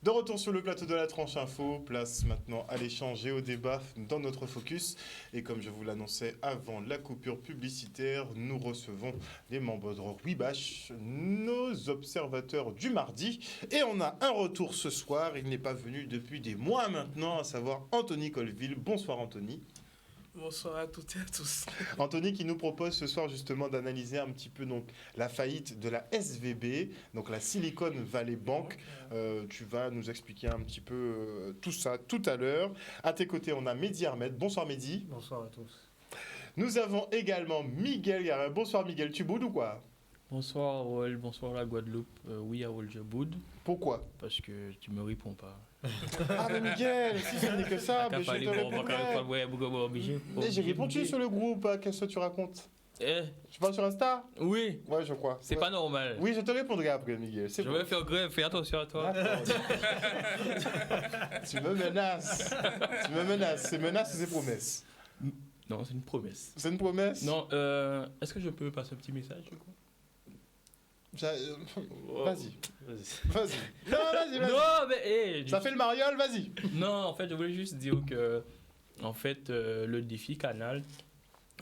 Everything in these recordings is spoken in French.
De retour sur le plateau de la tranche info, place maintenant à l'échange et au débat dans notre focus. Et comme je vous l'annonçais avant la coupure publicitaire, nous recevons les membres de Wibash, nos observateurs du mardi. Et on a un retour ce soir, il n'est pas venu depuis des mois maintenant, à savoir Anthony Colville. Bonsoir Anthony. Bonsoir à toutes et à tous. Anthony qui nous propose ce soir justement d'analyser un petit peu donc la faillite de la SVB, donc la Silicon Valley Bank. Tu vas nous expliquer un petit peu tout ça tout à l'heure. À tes côtés, on a Mehdi Ahmed. Bonsoir Mehdi. Bonsoir à tous. Nous avons également Miguel Garin. Bonsoir Miguel, tu boudes ou quoi? Bonsoir Roel, bonsoir la Guadeloupe. Oui, Roel, je boude. Pourquoi? Parce que tu me réponds pas. Ah mais Miguel, si ce n'est que ça, mais je te répondrai. Mais j'ai répondu sur le groupe, qu'est-ce que tu racontes? Tu parles sur Insta? Oui. Ouais, je crois. C'est ouais. pas normal. Oui, je te répondrai après, Miguel. Je vais faire grève, fais attention à toi. Tu me menaces. Tu me menaces. C'est menace ou c'est promesse? Non, c'est une promesse. C'est une promesse? Non, est-ce que je peux passer un petit message du coup? Vas-y. Vas-y. Non, vas-y. Non, mais ça fait le mariole, vas-y. Non, en fait, je voulais juste dire que en fait, le défi Canal,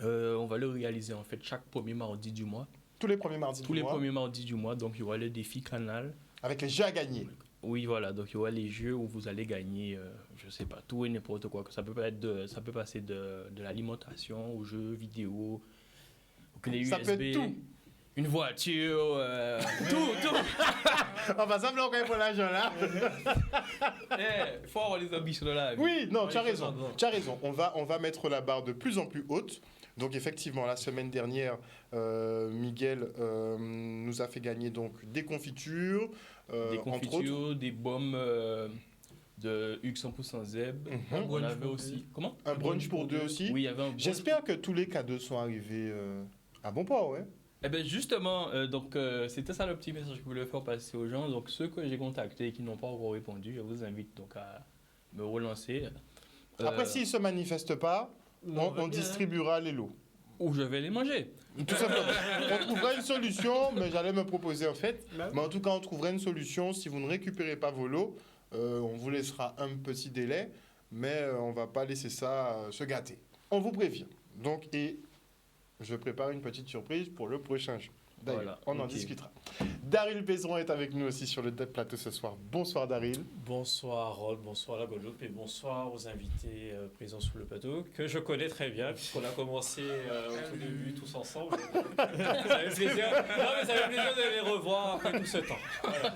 on va le réaliser en fait chaque premier mardi du mois. Tous les premiers mardis Tous les premiers mardis du mois, donc il y aura le défi Canal. Avec les jeux à gagner. Oui, voilà, donc il y aura les jeux où vous allez gagner, je sais pas, tout et n'importe quoi. Ça peut passer de l'alimentation aux jeux vidéo, aux clés USB. Ça peut être tout. Une voiture, tout. Enfin, ça me l'envoie pour l'argent là. Il faut avoir les ambitions de la vie. Oui, non, tu as raison. Tu as raison. On va mettre la barre de plus en plus haute. Donc effectivement, la semaine dernière, Miguel nous a fait gagner donc des confitures, entre autres. Des baumes de Hugues 100% Zeb. On avait aussi. Comment? Un brunch pour deux aussi. Oui, il y avait un brunch. J'espère que tous les cadeaux sont arrivés à bon port, ouais. Eh bien justement, c'était ça le petit message que je voulais faire passer aux gens. Donc ceux que j'ai contactés et qui n'ont pas encore répondu, je vous invite donc à me relancer. Après, s'ils ne se manifestent pas, on distribuera les lots. Ou je vais les manger. Tout simplement. On trouvera une solution, mais j'allais me proposer en fait. Mais en tout cas, on trouvera une solution. Si vous ne récupérez pas vos lots, on vous laissera un petit délai, mais on ne va pas laisser ça se gâter. On vous prévient. Donc, et je prépare une petite surprise pour le prochain jeu. D'ailleurs, voilà, on en discutera. Daryl Pézron est avec nous aussi sur le plateau ce soir. Bonsoir Daryl. Bonsoir Rod, bonsoir la Guadeloupe et bonsoir aux invités présents sur le plateau que je connais très bien puisqu'on a commencé au tout début tous ensemble. Ça fait plaisir. Non mais ça fait plaisir de les revoir après tout ce temps. Voilà.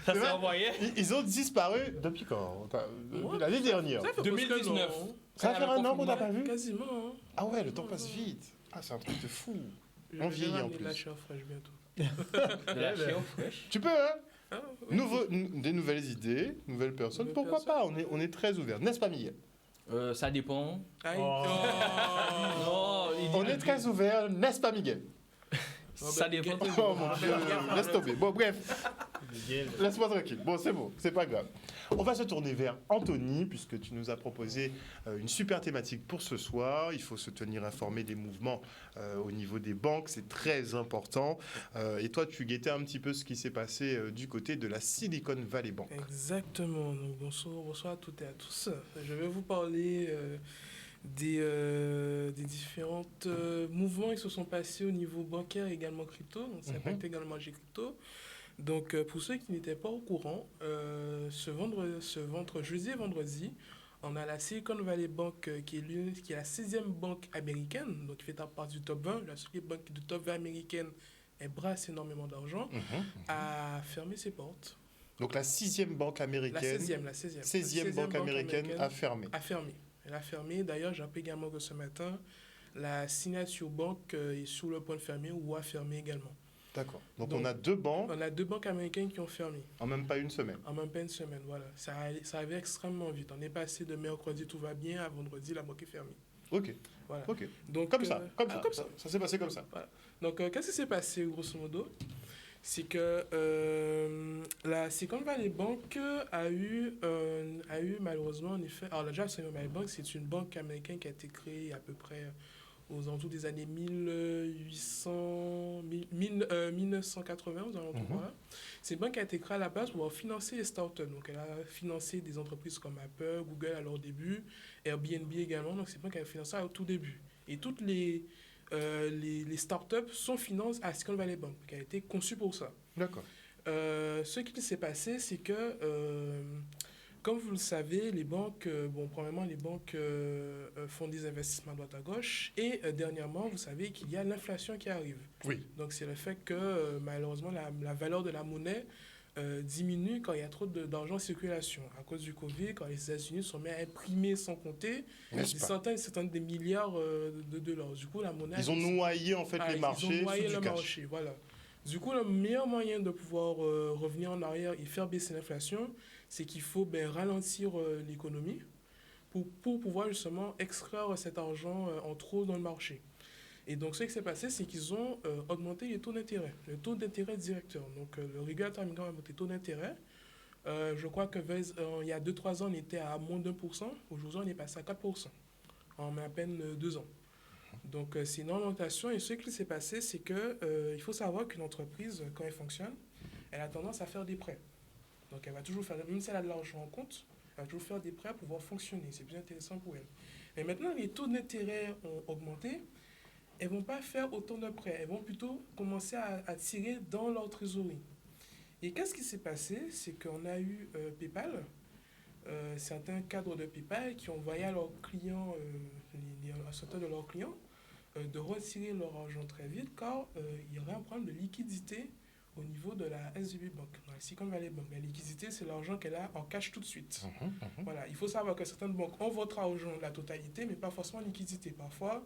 Ça s'est envoyé. Ils ont disparu depuis quand? Depuis l'année dernière. 2019. Ça fait un an qu'on n'a pas vu? Quasiment. Hein. Ah ouais, le temps passe vite. Ah, c'est un truc de fou. On vieillit en plus. La chair fraîche bientôt. De la chair fraîche. Tu peux, hein? Ah, oui. Des nouvelles idées, nouvelles personnes. Pourquoi pas? On est très ouverts. N'est-ce pas, Miguel? Ça dépend. Aïe. Non, On est très ouverts. N'est-ce pas, Miguel? Ça dépend. Oh mon Dieu, laisse tomber. Bon, bref. Laisse-moi tranquille. Bon, c'est bon, c'est pas grave. On va se tourner vers Anthony, puisque tu nous as proposé une super thématique pour ce soir. Il faut se tenir informé des mouvements au niveau des banques, c'est très important. Et toi, tu guettais un petit peu ce qui s'est passé du côté de la Silicon Valley Bank. Exactement. Donc, bonsoir à toutes et à tous. Je vais vous parler des différents mouvements qui se sont passés au niveau bancaire et également crypto. Donc, ça impacte également les crypto. Donc, pour ceux qui n'étaient pas au courant, jeudi et vendredi, on a la Silicon Valley Bank qui est la 6e banque américaine, donc qui fait partie du top 20. La seule banque du top 20 américaine, elle brasse énormément d'argent, a fermé ses portes. Donc la 6e banque américaine, la 16e. 16e banque américaine a fermé. Elle a fermé. D'ailleurs, j'ai appris également que ce matin, la Signature Bank est sur le point de fermer ou a fermé également. D'accord. Donc on a deux banques. On a deux banques américaines qui ont fermé. En même pas une semaine. En même pas une semaine, voilà. Ça arrivait extrêmement vite. On est passé de mercredi, tout va bien, à vendredi, la banque est fermée. Ok. Voilà. Ok. Donc, comme ça. Ça s'est passé comme ça. Voilà. Donc, qu'est-ce qui s'est passé, grosso modo? C'est que la Silicon Valley Bank a eu malheureusement, en effet... Alors, déjà, la Silicon Valley Bank, c'est une banque américaine qui a été créée à peu près aux alentours des années 1980, aux alentours, voilà. C'est une banque qui a été créée à la base pour financer les startups. Donc, elle a financé des entreprises comme Apple, Google à leur début, Airbnb également. Donc, c'est une banque qui a financé au tout début. Et toutes les startups sont financées à Silicon Valley Bank, qui a été conçue pour ça. D'accord. Ce qui s'est passé, c'est que, comme vous le savez, les banques, premièrement, les banques font des investissements à droite à gauche. Et dernièrement, vous savez qu'il y a l'inflation qui arrive. Oui. Donc, c'est le fait que, malheureusement, la valeur de la monnaie diminue quand il y a trop d'argent en circulation. À cause du Covid, quand les États-Unis sont mis à imprimer sans compter des centaines de milliards de dollars. Du coup, la monnaie... Ils ont noyé, en fait, les marchés. Ils ont noyé sous le du cash. marché, voilà. Du coup, le meilleur moyen de pouvoir revenir en arrière et faire baisser l'inflation, c'est qu'il faut ralentir l'économie pour pouvoir justement extraire cet argent en trop dans le marché. Et donc, ce qui s'est passé, c'est qu'ils ont augmenté les taux d'intérêt, le taux d'intérêt directeur. Donc, le régulateur américain a augmenté le taux d'intérêt. Je crois que il y a 2-3 ans, on était à moins d'1%. Aujourd'hui, on est passé à 4% en à peine 2 ans. Donc, c'est une augmentation. Et ce qui s'est passé, c'est qu'il faut savoir qu'une entreprise, quand elle fonctionne, elle a tendance à faire des prêts. Donc, elle va toujours faire, même si elle a de l'argent en compte, elle va toujours faire des prêts pour pouvoir fonctionner. C'est plus intéressant pour elle. Mais maintenant, les taux d'intérêt ont augmenté. Elles ne vont pas faire autant de prêts. Elles vont plutôt commencer à tirer dans leur trésorerie. Et qu'est-ce qui s'est passé? C'est qu'on a eu PayPal, certains cadres de PayPal qui ont envoyé à leurs clients, à certains de leurs clients, de retirer leur argent très vite, car il y aurait un problème de liquidité au niveau de la SVB Bank, dans la Silicon Valley Bank. La liquidité, c'est l'argent qu'elle a en cash tout de suite. Voilà. Il faut savoir que certaines banques ont votre argent, la totalité, mais pas forcément en liquidité. Parfois,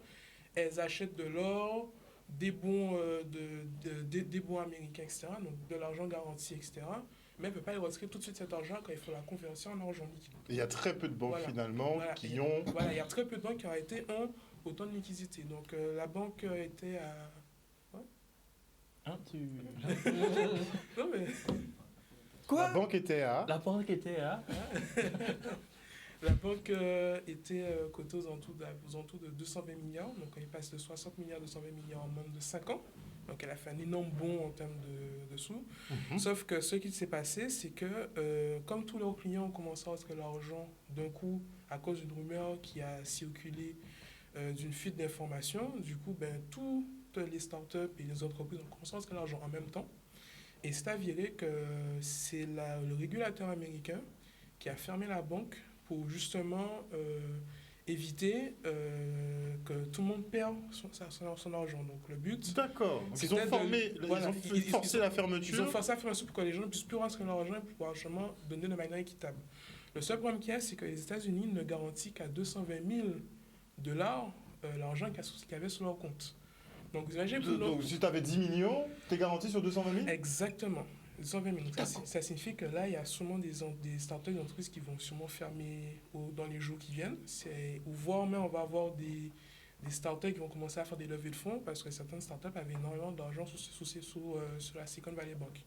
elles achètent de l'or, des bons, des bons américains, etc., donc de l'argent garanti, etc., mais elles ne peuvent pas les retirer tout de suite cet argent quand il faut la convertir en argent liquide. Il y a très peu de banques, finalement, qui ont... Voilà, il y a très peu de banques qui ont autant de liquidité. Donc, la banque était à... Ouais. Hein, Non, mais... Quoi? La banque était à... La banque était à... La banque était cotée aux alentours de 220 milliards. Donc, elle passe de 60 milliards à 220 milliards en moins de 5 ans. Donc, elle a fait un énorme bond en termes de sous. Sauf que ce qui s'est passé, c'est que comme tous leurs clients ont commencé à retirer leur argent d'un coup à cause d'une rumeur qui a circulé d'une fuite d'informations, du coup, toutes les startups et les entreprises ont commencé à retirer l'argent en même temps. Et c'est avéré que c'est le régulateur américain qui a fermé la banque pour justement éviter que tout le monde perde son argent. Donc le but... D'accord. Ils ont forcé la fermeture. Ils ont forcé la fermeture pour que les gens ne puissent plus rentrer leur argent et pour pouvoir justement donner de manière équitable. Le seul problème qu'il y a, c'est que les États-Unis ne garantissent qu'à 220 000 $ l'argent qu'il y avait sur leur compte. Donc, vous imaginez... Donc si tu avais 10 millions, tu es garanti sur 220 000 ? Exactement. 220 000. Donc, ça signifie que là, il y a sûrement des startups, des entreprises qui vont sûrement fermer dans les jours qui viennent. Ou voire même, on va avoir des startups qui vont commencer à faire des levées de fonds parce que certaines startups avaient énormément d'argent sur la Silicon Valley Bank.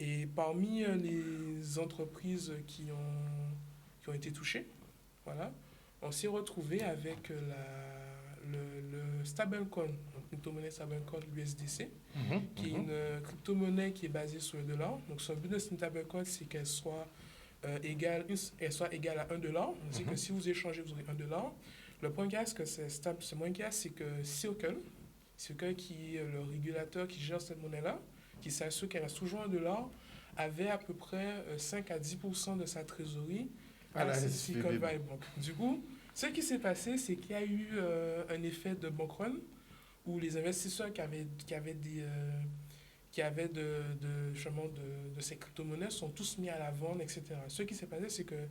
Et parmi les entreprises qui ont été touchées, voilà, on s'est retrouvé avec le stablecoin, donc crypto-monnaie stablecoin l'USDC, qui est une crypto-monnaie qui est basée sur le dollar. Donc son but de cette stablecoin, c'est qu'elle soit égale à 1 $. On dit que si vous échangez, vous aurez 1 $. Le point qu'il y a, c'est que Circle, qui est le régulateur qui gère cette monnaie-là, qui s'assure qu'elle reste toujours 1 $, avait à peu près 5 à 10% de sa trésorerie à la Silicon Valley Bank. Du coup, ce qui s'est passé, c'est qu'il y a eu un effet de bank run où les investisseurs qui avaient de ces crypto-monnaies sont tous mis à la vente, etc. Ce qui s'est passé, c'est que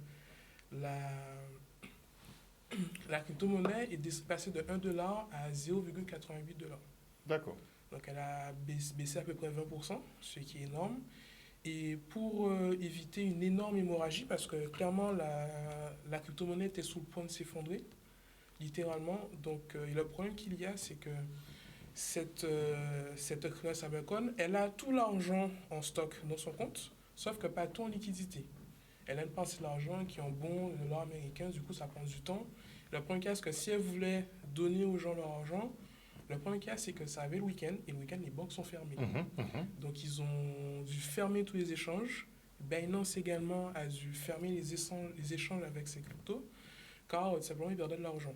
la crypto-monnaie est passée de 1 $ à 0,88 $. D'accord. Donc, elle a baissé à peu près 20%, ce qui est énorme. Et pour éviter une énorme hémorragie, parce que clairement, la crypto-monnaie était sous le point de s'effondrer, littéralement. Donc, et le problème qu'il y a, c'est que cette stablecoin, elle a tout l'argent en stock dans son compte, sauf que pas tout en liquidité. Elle a une partie de l'argent qui est en bons, le dollar américain, du coup, ça prend du temps. Le premier cas, c'est que si elles voulaient donner aux gens leur argent, le premier cas, c'est que ça avait le week-end, et le week-end, les banques sont fermées. Donc, ils ont dû fermer tous les échanges. Binance également a dû fermer les échanges avec ses cryptos, car tout simplement, ils perdaient de l'argent.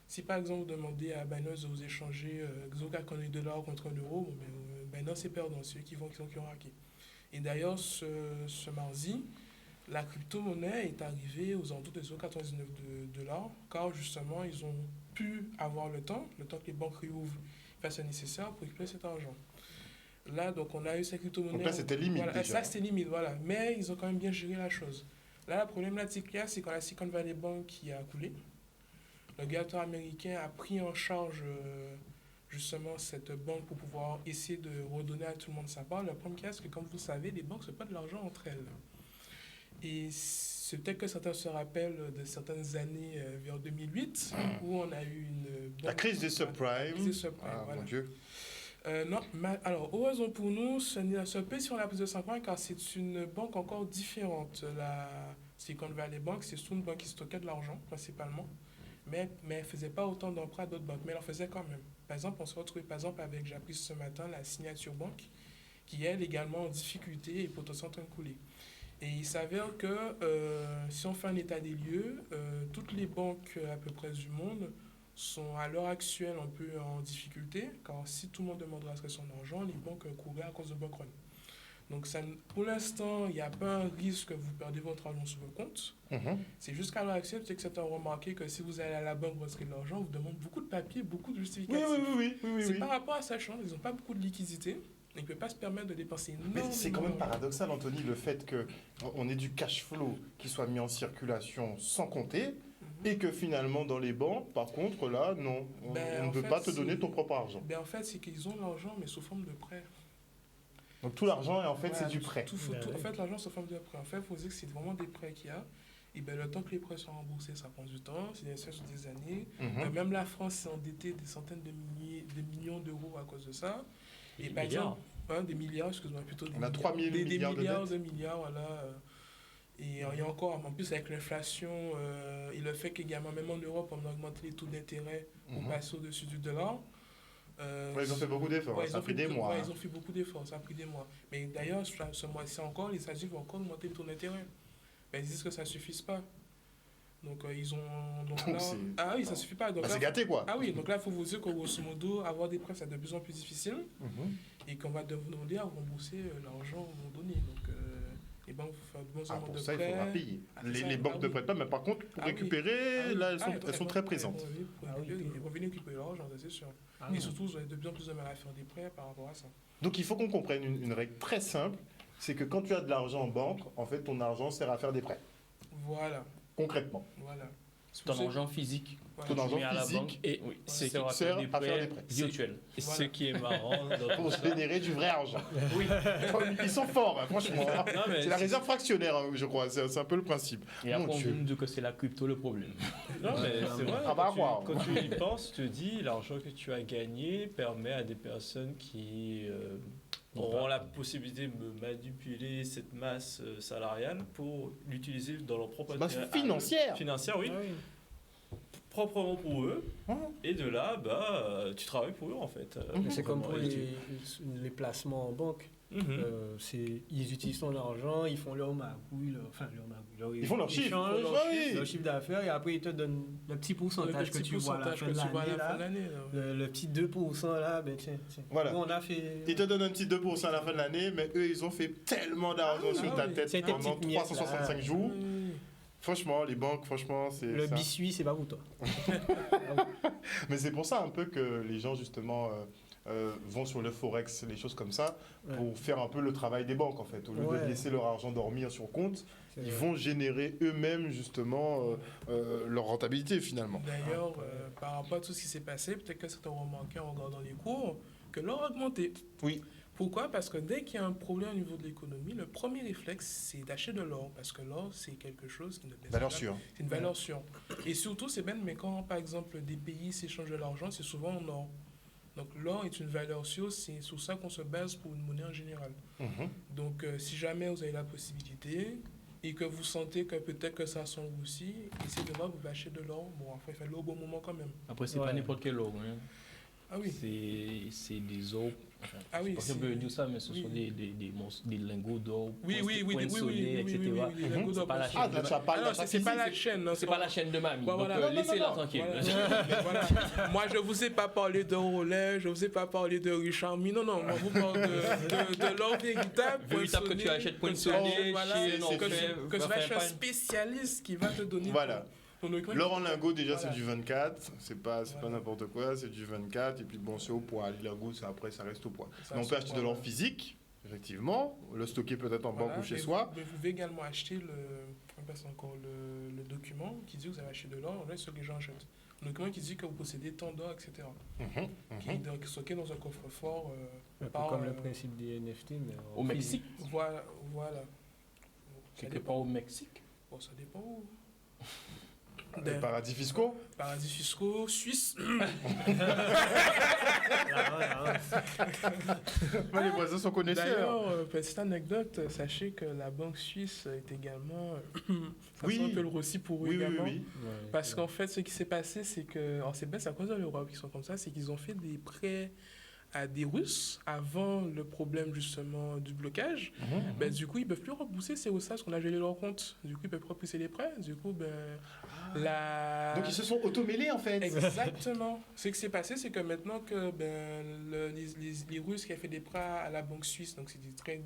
Si par exemple, vous demandez à Binance de vous échanger Xoga contre $1 contre €, bon, Binance est perdant, c'est eux qui ont hacké. Et d'ailleurs, ce mardi, la crypto-monnaie est arrivée aux alentours de 0,99 $, car justement, ils ont pu avoir le temps que les banques réouvrent, fassent le nécessaire pour récupérer cet argent. Là, donc, on a eu cette crypto-monnaie. Donc là, c'était limite voilà, déjà. ça, c'était limite, voilà. Mais ils ont quand même bien géré la chose. Là, le problème là, c'est quand la Silicon Valley Bank qui a coulé, le régulateur américain a pris en charge justement cette banque pour pouvoir essayer de redonner à tout le monde sa part. Le problème, c'est que, comme vous le savez, les banques se prêtent de l'argent entre elles. Et c'est peut-être que certains se rappellent de certaines années vers 2008 où on a eu la crise des subprimes. La crise des subprimes, voilà. Mon Dieu. Non, alors, heureusement pour nous, ce n'est pas sur la prise de subprime car c'est une banque encore différente. La Silicon Valley Bank, c'est surtout une banque qui stockait de l'argent principalement, mais elle ne faisait pas autant d'emprunts à d'autres banques, mais elle en faisait quand même. Par exemple, on se retrouve par exemple avec, j'ai appris ce matin, la Signature Bank, qui elle également en difficulté et potentiellement en train de couler. Et il s'avère que si on fait un état des lieux, toutes les banques à peu près du monde sont à l'heure actuelle un peu en difficulté, car si tout le monde demandera à son argent, les banques courraient à cause de bank run. Donc ça, pour l'instant, il n'y a pas un risque que vous perdez votre argent sur vos comptes. C'est juste qu'à l'heure actuelle, c'est que certains ont remarqué que si vous allez à la banque pour retirer de l'argent, on vous demande beaucoup de papiers, beaucoup de justificatifs. Oui. C'est par rapport à sa chance, ils n'ont pas beaucoup de liquidités. Ils ne peuvent pas se permettre de dépenser énormément. Mais c'est quand même paradoxal, Anthony, le fait qu'on ait du cash flow qui soit mis en circulation sans compter, et que finalement, dans les banques, par contre, là, non, on ne veut pas te donner ton propre argent. En fait, c'est qu'ils ont l'argent, mais sous forme de prêt. Donc tout l'argent, en fait, c'est du prêt. En fait, l'argent sous forme de prêt. En fait, il faut dire que c'est vraiment des prêts qu'il y a. Et le temps que les prêts soient remboursés, ça prend du temps. C'est des sur des années. Même la France s'est endettée des centaines de millions d'euros à cause de ça. Et par exemple, des milliards, excuse-moi, plutôt des on a 3 000 milliards de milliards, voilà. Et il y a encore, en plus avec l'inflation et le fait qu'également, même en Europe, on a augmenté les taux d'intérêt pour passer au-dessus du dollar. Ils ont fait beaucoup d'efforts, ça a pris des mois. Ils ont fait beaucoup d'efforts, ça a pris des mois. Mais d'ailleurs, ce mois-ci encore, les États-Unis vont encore augmenter les taux d'intérêt. Ils disent que ça ne suffit pas. Donc, ils ont. Donc là, ah oui, ça ne suffit pas. C'est gâté, quoi. Ah oui, donc là, il faut vous dire qu'au grosso modo, avoir des prêts, c'est de plus en plus difficile. Et qu'on va demander à rembourser l'argent au moment donné. Donc, les banques vont faire de bons amounts de ça, prêts. il faudra payer. Les banques ne prêtent pas, mais par contre, pour récupérer, là, elles sont très présentes. Ils vont venir récupérer l'argent, ça c'est sûr. Et surtout, vous avez de plus en plus de mal à faire des prêts par rapport à ça. Donc, il faut qu'on comprenne une règle très simple, c'est que quand tu as de l'argent en banque, en fait, ton argent sert à faire des prêts. Voilà. Concrètement. Voilà. Ton argent physique. Ton argent physique et sert à faire des prêts virtuels. Et ce qui est marrant... Pour générer du vrai argent. Oui. Ils sont forts, hein, franchement. C'est la réserve fractionnaire, je crois. C'est un peu le principe. Et après, on nous dit que c'est la crypto le problème. Non, mais c'est vrai. Quand tu y penses, tu te dis, l'argent que tu as gagné permet à des personnes qui... auront la possibilité de manipuler cette masse salariale pour l'utiliser dans leur propre intérêt. Financière. Financière, oui. Proprement pour eux. Et de là, tu travailles pour eux, en fait. C'est comme pour les placements en banque. Ils utilisent ton argent, ils font leur magouille, ils font leur chiffre d'affaires, et après ils te donnent le petit pourcentage que tu vois à la fin de l'année. Le petit 2% là, tiens. Voilà. On a fait... Ils te donnent un petit 2% à la fin de l'année, mais eux, ils ont fait tellement d'argent sur ta tête pendant 365 jours. Franchement, les banques, c'est... Le biscuit, c'est pas pour toi. Mais c'est pour ça un peu que les gens, justement... vont sur le forex, les choses comme ça, pour faire un peu le travail des banques en fait. Au lieu de laisser leur argent dormir sur compte, ils vont générer eux-mêmes justement leur rentabilité finalement. D'ailleurs, par rapport à tout ce qui s'est passé, peut-être que certains ont remarqué en regardant les cours que l'or a augmenté. Oui. Pourquoi ? Parce que dès qu'il y a un problème au niveau de l'économie, le premier réflexe, c'est d'acheter de l'or. Parce que l'or, c'est quelque chose qui ne baisse valeur pas. sûre. C'est une valeur sûre. Et surtout, c'est bien, mais quand, par exemple, des pays s'échangent de l'argent, c'est souvent en or. Donc l'or est une valeur sûre, c'est sur ça qu'on se base pour une monnaie en général. Donc si jamais vous avez la possibilité, et que vous sentez que peut-être que ça sent aussi, essayez de voir, vous achetez de l'or. Bon, après, faites-le au bon moment quand même. Après, c'est pas n'importe quel or. Hein. Ah oui. C'est des or. Enfin, ah oui. Je peux dire ça, mais ce sont des lingots d'or. Poinçonnés, etc. C'est pas la chaîne. C'est pas la chaîne. C'est pas la chaîne de mamie. Donc laissez-la tranquille. Voilà. Moi, je vous ai pas parlé de Rolex, je vous ai pas parlé de Richard Mille. Non, moi, je vous parle de l'or véritable. Véritable que tu achètes poinçonné que tu vas chez un spécialiste qui va te donner. Voilà. L'or en lingot, déjà, c'est du 24. C'est pas n'importe quoi, c'est du 24. Et puis, bon, c'est au poids. Les lingots, après, ça reste au poids. Mais on peut acheter de l'or physique, effectivement. Le stocker peut-être en banque ou chez soi. Mais vous pouvez également acheter le document qui dit que vous avez acheté de l'or. Là, c'est ce que les gens achètent. Le document qui dit que vous possédez tant d'or, etc. Qui est stocké dans un coffre-fort. Un peu comme le principe des NFT, mais au Mexique. Voilà. Quelque part au Mexique. Bon, ça dépend où. Des paradis fiscaux. Paradis fiscaux, Suisse. Les voisins sont connaisseurs. D'ailleurs, petite anecdote, sachez que la banque suisse est également... ça sent un peu le Rossi pour eux également. Oui. Parce qu'en fait, ce qui s'est passé, c'est que... Alors c'est à cause de l'Europe qu'ils sont comme ça, c'est qu'ils ont fait des prêts à des Russes avant le problème justement du blocage. Du coup, ils ne peuvent plus rembourser ces Russes parce qu'on a gelé leur compte. Du coup, ils ne peuvent plus repousser les prêts. Du coup, Donc, ils se sont auto-mêlés, en fait. Exactement. Ce qui s'est passé, c'est que maintenant que les Russes qui ont fait des prêts à la banque suisse, donc c'est des très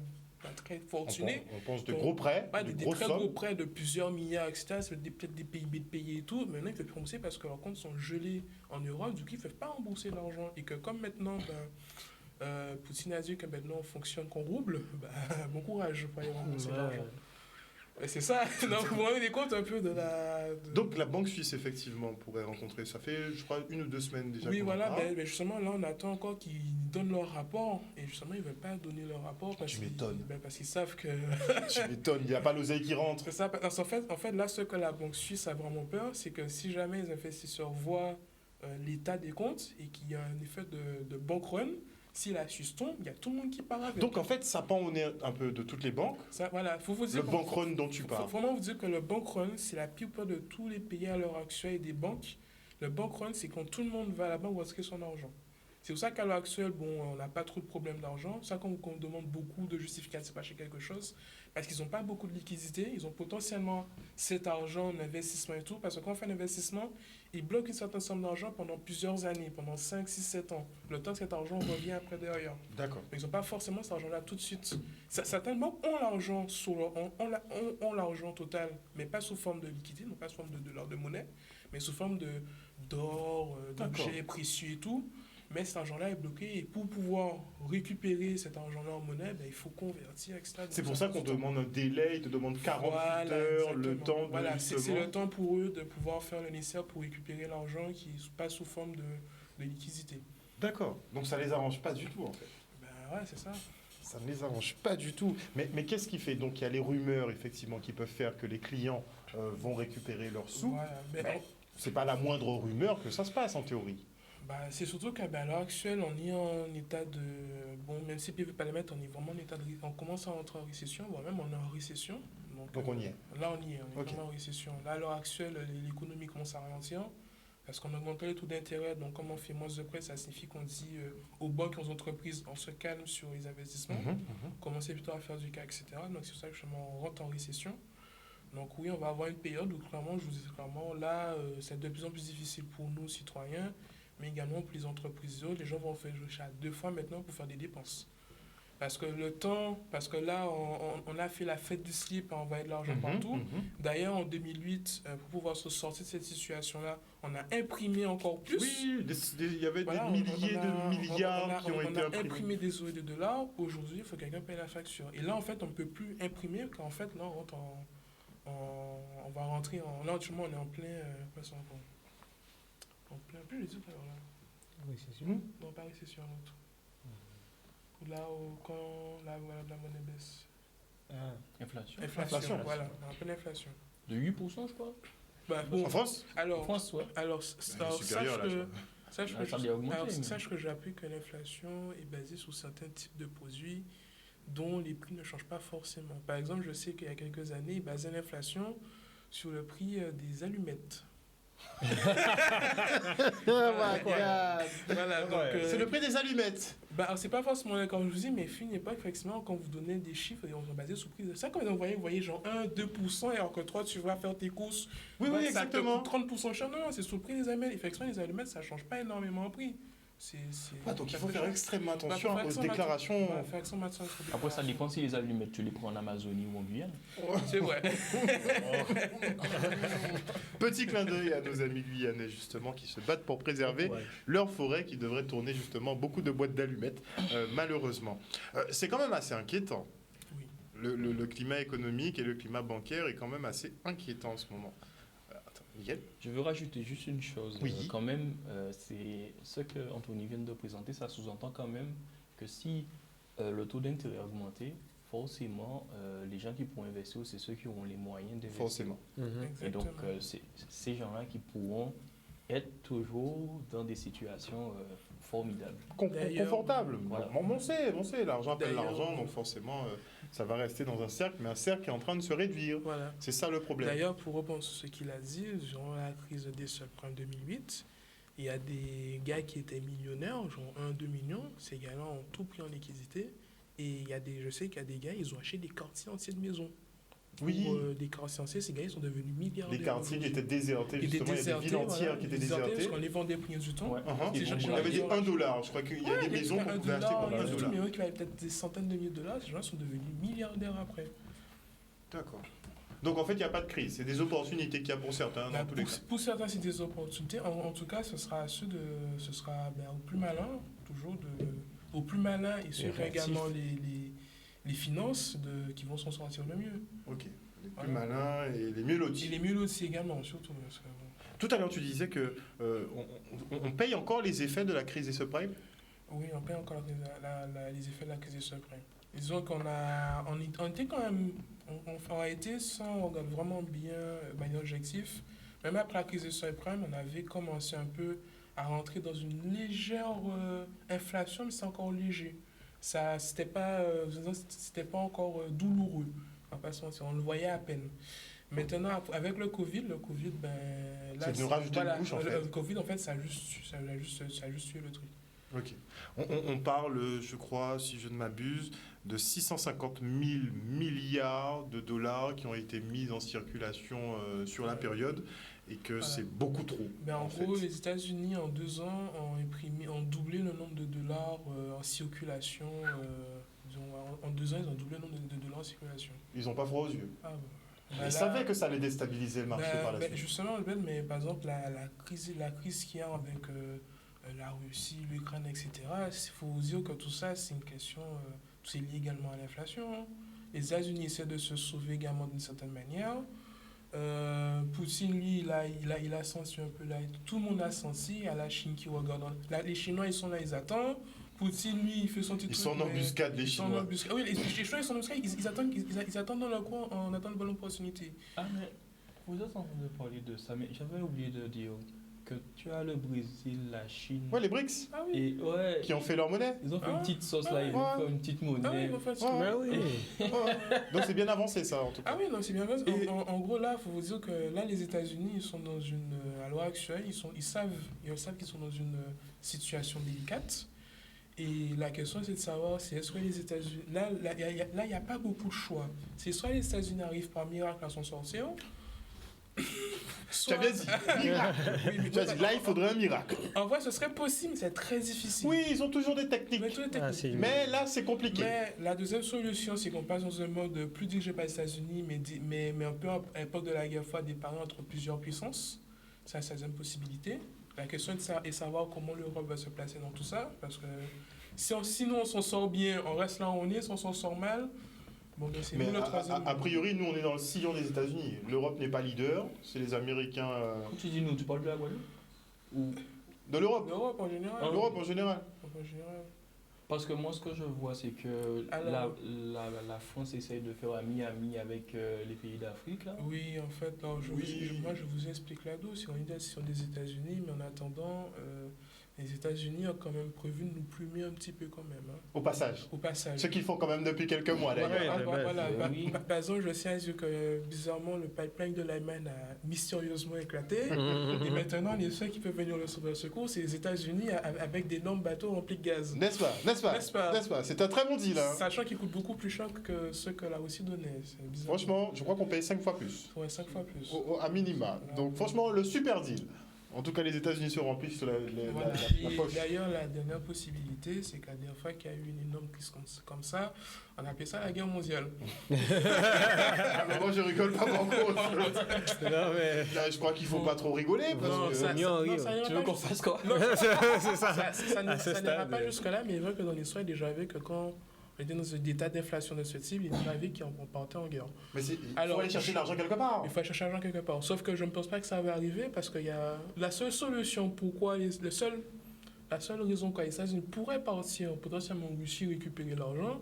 fortunés. On pense de gros prêts, des très gros prêts de plusieurs milliards, etc. C'est peut-être des PIB de payer et tout. Mais maintenant, ils ne peuvent plus rembourser parce que leurs comptes sont gelés en Europe. Du coup, ils ne peuvent pas rembourser l'argent. Et que comme maintenant, Poutine a dit que maintenant on fonctionne qu'en rouble, bon courage pour aller rembourser l'argent. C'est ça, donc vous vous rendez compte un peu de la... Donc la banque suisse, effectivement, pourrait rencontrer, ça fait, je crois, 1 ou 2 semaines déjà. Oui, voilà, justement, là, on attend encore qu'ils donnent leur rapport, et justement, ils ne veulent pas donner leur rapport parce qu'ils savent que... Tu m'étonnes, il n'y a pas l'oseille qui rentre. C'est ça, parce qu'en fait, là, ce que la banque suisse a vraiment peur, c'est que si jamais les investisseurs voient l'état des comptes et qu'il y a un effet de bank run, si la Suisse tombe, il y a tout le monde qui part avec. Donc en fait, ça pend au nez un peu de toutes les banques. Ça, voilà, faut vous dire le bank run dont tu parles. Il faut vraiment vous dire que le bank run, c'est la pire peur de tous les pays à l'heure actuelle et des banques. Le bank run, c'est quand tout le monde va à la banque risquer son argent. C'est pour ça qu'à l'heure actuelle, on n'a pas trop de problèmes d'argent. C'est ça qu'on demande beaucoup de justificatifs pour acheter quelque chose. Parce qu'ils n'ont pas beaucoup de liquidité. Ils ont potentiellement cet argent en investissement et tout. Parce que quand on fait un investissement, ils bloquent une certaine somme d'argent pendant plusieurs années, pendant 5, 6, 7 ans. Le temps que cet argent revient après derrière. D'accord. Ils n'ont pas forcément cet argent-là tout de suite. Certaines banques ont l'argent ont l'argent total, mais pas sous forme de liquidité, non pas sous forme de monnaie, mais sous forme d'or, d'objets précieux et tout. Mais cet argent-là est bloqué et pour pouvoir récupérer cet argent-là en monnaie, il faut convertir, etc. C'est pour ça qu'on demande un délai, ils te demandent 48 heures, le temps de... Voilà, c'est le temps pour eux de pouvoir faire le nécessaire pour récupérer l'argent qui n'est pas sous forme de liquidité. D'accord, donc ça ne les arrange pas du tout en fait. Ouais, c'est ça. Ça ne les arrange pas du tout. Mais qu'est-ce qui fait? Donc il y a les rumeurs effectivement qui peuvent faire que les clients vont récupérer leurs sous. Voilà, c'est pas la moindre rumeur que ça se passe en théorie. C'est surtout qu'à l'heure actuelle, on est en état de... Bon, même si ne veut pas le mettre, on est vraiment en état de... On commence à rentrer en récession, même on est en récession. Donc on y est. Là, on y est, on est vraiment en récession. Là, à l'heure actuelle, l'économie commence à ralentir parce qu'on augmente les taux d'intérêt. Donc, comme on fait moins de prêts, ça signifie qu'on dit aux banques et aux entreprises, on se calme sur les investissements, commencer plutôt à faire du cas, etc. Donc, c'est pour ça que justement, on rentre en récession. Donc, oui, on va avoir une période où, clairement, je vous dis clairement, là, c'est de plus en plus difficile pour nous, citoyens, mais également pour les entreprises. Les gens vont faire à 2 fois maintenant pour faire des dépenses. Parce que là, on a fait la fête du slip à envoyer de l'argent partout. D'ailleurs, en 2008, pour pouvoir se sortir de cette situation-là, on a imprimé encore plus. Oui, il y avait des milliers de milliards qui ont été imprimés. On a imprimé des euros et des dollars. Aujourd'hui, il faut que quelqu'un paye la facture. Et là, en fait, on ne peut plus imprimer, qu'en fait, là, on va rentrer en... Là, actuellement, on est en plein... Plus les autres, alors là. Récession. Non, pas récession, l'autre. Là où quand la monnaie baisse. Inflation, voilà, en pleine inflation. De 8%, je crois. En France? Alors, en France, ouais. Alors sache que j'ai appris que l'inflation est basée sur certains types de produits, dont les prix ne changent pas forcément. Par exemple, je sais qu'il y a quelques années, ils basaient l'inflation sur le prix des allumettes. Voilà, donc, c'est le prix des allumettes. C'est pas forcément, comme je vous dis, mais fut une époque, effectivement, quand vous donnez des chiffres, on va baser sur le prix de ça. Quand vous voyez genre 1-2%, alors que toi, tu vas faire tes courses, oui, exactement. 30% cher, non, c'est sur le prix des allumettes. Effectivement, les allumettes, ça change pas énormément en prix. Donc il faut faire extrêmement attention aux déclarations. Après, ça dépend si les allumettes, tu les prends en Amazonie ou en Guyane. C'est vrai. Petit clin d'œil à nos amis guyanais, justement, qui se battent pour préserver leur forêt, qui devrait tourner, justement, beaucoup de boîtes d'allumettes, malheureusement. C'est quand même assez inquiétant. Oui. Le climat économique et le climat bancaire est quand même assez inquiétant en ce moment. Miguel ? Je veux rajouter juste une chose. Oui. Quand même, c'est ce que Anthony vient de présenter, ça sous-entend quand même que si le taux d'intérêt a augmenté, forcément, les gens qui pourront investir, c'est ceux qui auront les moyens d'investir. Forcément. Et donc, c'est ces gens-là qui pourront être toujours dans des situations formidables. Confortables. Voilà. On sait, l'argent appelle l'argent, donc forcément, ça va rester dans un cercle, mais un cercle qui est en train de se réduire. Voilà. C'est ça le problème. D'ailleurs, pour répondre sur ce qu'il a dit, durant la crise des subprimes 2008, il y a des gars qui étaient millionnaires, genre 1-2 millions, ces gars-là ont tout pris en liquidité, et je sais qu'il y a des gars, ils ont acheté des quartiers entiers de maisons. Oui. Des quartiers entiers, ces gars, ils sont devenus milliardaires. Les quartiers qui étaient désertés, justement, il y a des villes entières qui étaient désertées. Parce qu'on les vendait prix du temps. Il y avait des $1, je crois qu'il y a des maisons qu'on pouvait acheter pour $1. Il y a des maisons qui valaient peut-être des centaines de milliers de dollars, ces gens sont devenus milliardaires après. D'accord. Donc en fait, il n'y a pas de crise, c'est des opportunités qu'il y a pour certains. Dans tous les cas. Pour certains, c'est des opportunités. En tout cas, ce sera aux plus malins, toujours aux plus malins et ceux qui ont également les finances qui vont s'en sortir le mieux. Ok. Les plus malins et les mieux lotis. Et les mieux lotis également, surtout. Parce que, Tout à l'heure, tu disais que on paye encore les effets de la crise des subprimes. Oui, on paye encore les effets de la crise des subprimes. Disons qu'on était quand même, on a été, sans on regarde vraiment bien de manière objective, même après la crise des subprimes, on avait commencé un peu à rentrer dans une légère inflation, mais c'est encore léger. C'était pas encore douloureux. On le voyait à peine. Maintenant, avec le Covid, là, c'est de nous rajouter une couche, en fait. Le Covid, en fait, ça a juste tué le truc. Ok. On parle, je crois, si je ne m'abuse, de 650 000 milliards de dollars qui ont été mis en circulation sur la période et que c'est beaucoup trop. En gros, les États-Unis, en 2 ans, ont doublé le nombre de dollars en circulation. En 2 ans, ils ont doublé le nombre de dollars en circulation. Ils n'ont pas froid aux yeux. Ils savaient que ça allait déstabiliser le marché par la suite. Justement, mais par exemple, la crise qu'il y a avec la Russie, l'Ukraine, etc., il faut vous dire que tout ça, c'est une question, c'est lié également à l'inflation. Les États-Unis essaient de se sauver également d'une certaine manière. Poutine, lui, il a senti un peu là. Tout le monde a senti. Il y a la Chine qui regarde. Les Chinois, ils sont là, ils attendent. Poutine, lui, il fait son petit truc. Ils sont en embuscade, les Chinois. Oui, les Chinois, ils sont en embuscade. Ils attendent dans leur coin en attendant de bonnes opportunités. Ah, mais vous êtes en train de parler de ça, mais j'avais oublié de dire que tu as le Brésil, la Chine. Ouais, les BRICS. Ah oui. Et, qui ont fait leur monnaie. Ils ont fait une petite sauce là, ils vont faire une petite monnaie. Ah oui, ils vont faire ça. Donc c'est bien avancé ça en tout cas. Ah oui, non, c'est bien avancé. En gros, là, il faut vous dire que là, les États-Unis, ils sont dans à l'heure actuelle, ils savent qu'ils sont dans une situation délicate. Et la question, c'est de savoir si est-ce que les États-Unis... Là, il n'y a pas beaucoup de choix. C'est soit les États-Unis arrivent par miracle à s'en sortir, tu as bien dit, miracle. Oui, tu as dit, là, il faudrait un miracle. En vrai, ce serait possible, mais c'est très difficile. Oui, ils ont toujours des techniques. Mais là, c'est compliqué. Mais la deuxième solution, c'est qu'on passe dans un mode plus dirigé par les États-Unis, mais un peu à l'époque de la guerre froide, déparé entre plusieurs puissances. C'est la deuxième possibilité. La question est de savoir comment l'Europe va se placer dans tout ça, parce que sinon on s'en sort bien, on reste là où on est, si on s'en sort mal, bon, ben c'est nous le troisième. A priori, nous on est dans le sillon des États-Unis. L'Europe n'est pas leader, c'est les Américains. Quand tu dis nous, tu parles de la Guadeloupe ou de l'Europe? L'Europe en général. L'Europe en général. Parce que moi, ce que je vois, c'est que la France essaye de faire ami avec les pays d'Afrique. Là. Oui, en fait, moi, je vous explique là-dedans. Si on est sur des États-Unis, mais en attendant, les États-Unis ont quand même prévu de nous plumer un petit peu quand même. Hein. Au passage. Ce qu'ils font quand même depuis quelques mois d'ailleurs. Par exemple, je sais que bizarrement le pipeline de l'Allemagne a mystérieusement éclaté. Et maintenant, les seuls qui peuvent venir le secours, c'est les États-Unis avec d'énormes bateaux remplis de gaz. N'est-ce pas? C'est un très bon deal. Hein. Sachant qu'ils coûtent beaucoup plus cher que ceux que la Russie donnait. Franchement, je crois qu'on paye 5 fois plus. Ouais, 5 fois plus. À minima. Donc franchement, le super deal. En tout cas, les États-Unis se remplissent la poche. D'ailleurs, la dernière possibilité, c'est qu'à dernière fois qu'il y a eu une énorme crise comme ça, on appelait ça la guerre mondiale. Mais moi, je rigole pas beaucoup. Là, je crois qu'il faut pas trop rigoler. Tu veux qu'on fasse quoi? C'est ça. Ça n'ira pas jusque-là, mais il est vrai que dans l'histoire, il est déjà arrivé que quand on était dans des états d'inflation de ce type, il est arrivé qu'on partait en guerre. Mais il faut aller chercher l'argent quelque part. Il faut aller chercher l'argent quelque part. Sauf que je ne pense pas que ça va arriver parce qu'il y a la seule solution pourquoi la seule raison pourquoi les États-Unis pourraient partir potentiellement en Russie récupérer l'argent,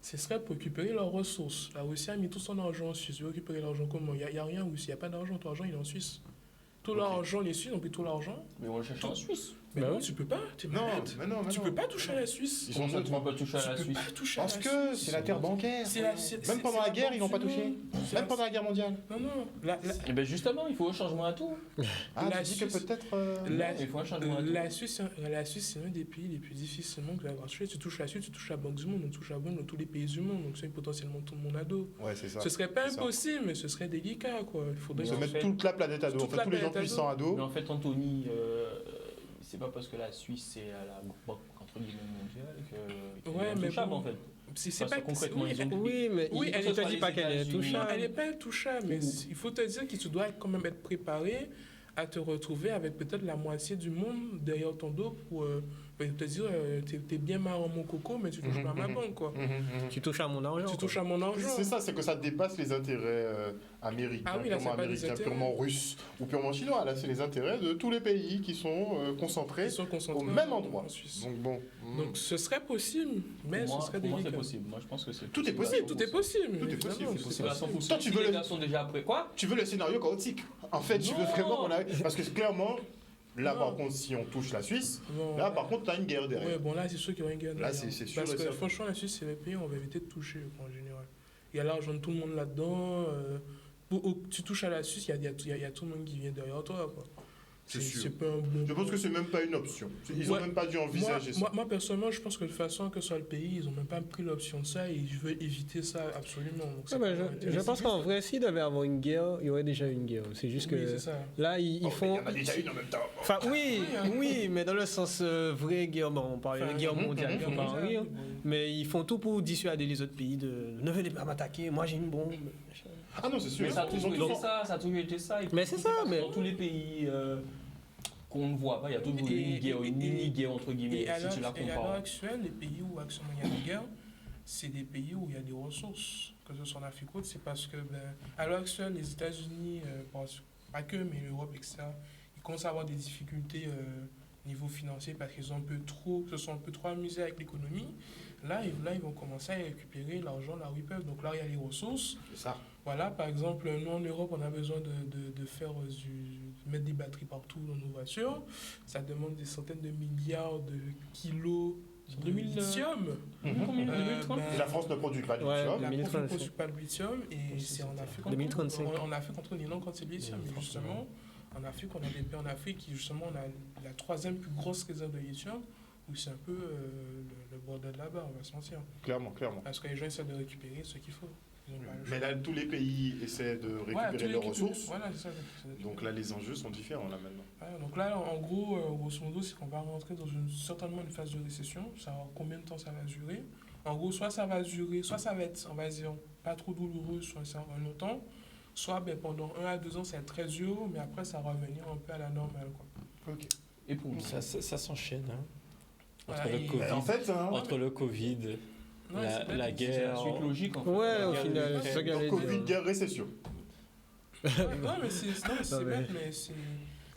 ce serait pour récupérer leurs ressources. La Russie a mis tout son argent en Suisse. Ils veulent récupérer l'argent comment? Il n'y a rien en Russie, il n'y a pas d'argent. Tout l'argent, il est en Suisse. Tout l'argent, les Suisses ont pris tout l'argent. Mais on le cherche en Suisse. Mais non, tu peux pas. Tu peux pas toucher à la Suisse. Ils ont pas touché à la Suisse. Parce que c'est la terre bancaire. Même pendant la guerre, ils n'ont pas touché. Même pendant la guerre mondiale. Non. Et bien justement, il faut un changement à tout. Tu dis que peut-être. Il faut un changement à tout. La Suisse, c'est un des pays les plus difficilement que la Suisse. Tu touches la Suisse, tu touches la Banque du Monde, tu touches la Banque de tous les pays du monde. Donc c'est potentiellement tout le monde à dos. Ouais, c'est ça. Ce serait pas impossible, mais ce serait délicat, quoi. Il faudrait se mettre toute la planète à dos. En fait, tous les gens puissants à dos. Mais en fait, Anthony. C'est pas parce que la Suisse c'est à la banque entre guillemets mondiale que est touchable en fait. C'est pas concrètement. Oui, elle ne te dit pas qu'elle est touchable. Elle n'est pas touchable, mais il faut te dire que tu dois quand même être préparé à te retrouver avec peut-être la moitié du monde derrière ton dos pour te dire t'es bien marrant mon coco, mais tu touches pas à ma banque, quoi. Tu touches à mon argent. C'est ça, c'est que ça dépasse les intérêts américains, purement russes ou purement chinois. Là, c'est les intérêts de tous les pays qui sont concentrés au même endroit. Donc bon. Donc ce serait possible, mais ce serait délicat. Moi, c'est possible. Moi, je pense que c'est tout est possible. Tout est possible. Tout est possible à 100%. Toi, tu veux les sont déjà prêts. Quoi? Tu veux le scénario chaotique. En fait, tu veux vraiment qu'on arrive parce que clairement. Là, par contre, si on touche la Suisse, là, par contre, tu as une guerre derrière. Ouais, bon, là, c'est sûr qu'il y aura une guerre derrière. Là, c'est sûr. Parce que franchement, la Suisse, c'est le pays où on va éviter de toucher, en général. Il y a l'argent de tout le monde là-dedans. Tu touches à la Suisse, il y a tout le monde qui vient derrière toi, quoi. C'est sûr. C'est pas un bon. Je pense que c'est même pas une option. Ils n'ont même pas dû envisager ça. Moi, personnellement, je pense que de toute façon, que ce soit le pays, ils n'ont même pas pris l'option de ça et je veux éviter ça absolument. Donc, je pense qu'en vrai, s'il devait avoir une guerre, il y aurait déjà une guerre. C'est juste que là, ils font. Il y en a déjà une en même temps. Enfin, oui, mais dans le sens vraie guerre, on parle de guerre mondiale, il faut pas en rire. Mais ils font tout pour dissuader les autres pays de ne venez pas m'attaquer, moi j'ai une bombe. Ah non, c'est sûr. Mais ça a toujours été ça. Mais c'est ça, mais dans tous les pays qu'on ne voit pas, il y a toujours une mini-guerre entre guillemets. Et à l'heure actuelle, les pays où actuellement il y a des guerres, c'est des pays où il y a des ressources, que ce soit en Afrique ou autre, c'est parce que à l'heure actuelle, les États-Unis, pas que, mais l'Europe, etc., ils commencent à avoir des difficultés niveau financier parce qu'ils se sont un peu trop amusés avec l'économie. Là, ils vont commencer à récupérer l'argent là où ils peuvent. Donc là, il y a les ressources. C'est ça. Voilà, par exemple, nous en Europe, on a besoin de faire mettre des batteries partout dans nos voitures. Ça demande des centaines de milliards de kilos de lithium. Et la France ne produit pas de lithium. La France ne produit pas de lithium et c'est en Afrique. 2035. En Afrique, entre les langues, quand c'est le lithium. Mais justement, en Afrique, on a des pays en Afrique qui, justement, on a la troisième plus grosse réserve de lithium. Où c'est un peu le bordel là-bas, on va se mentir. Clairement. Parce que les gens essaient de récupérer ce qu'il faut. Mais là, tous les pays essaient de récupérer leurs ressources. Voilà, c'est ça. Donc là, les enjeux sont différents là maintenant. Voilà, donc là, en gros, grosso modo, c'est qu'on va rentrer dans certainement une phase de récession. Savoir combien de temps ça va durer. En gros, soit ça va durer, soit ça va être, on va dire, pas trop douloureux sur un certain longtemps. Soit pendant 1 à 2 ans, ça va être très dur, mais après, ça va revenir un peu à la normale, quoi. Ok. Et pour ça s'enchaîne, hein. Entre le Covid, la guerre. C'est logique en fait. Ouais, au final, c'est ça qu'elle Covid, guerre, récession. Non, mais c'est bête, mais c'est.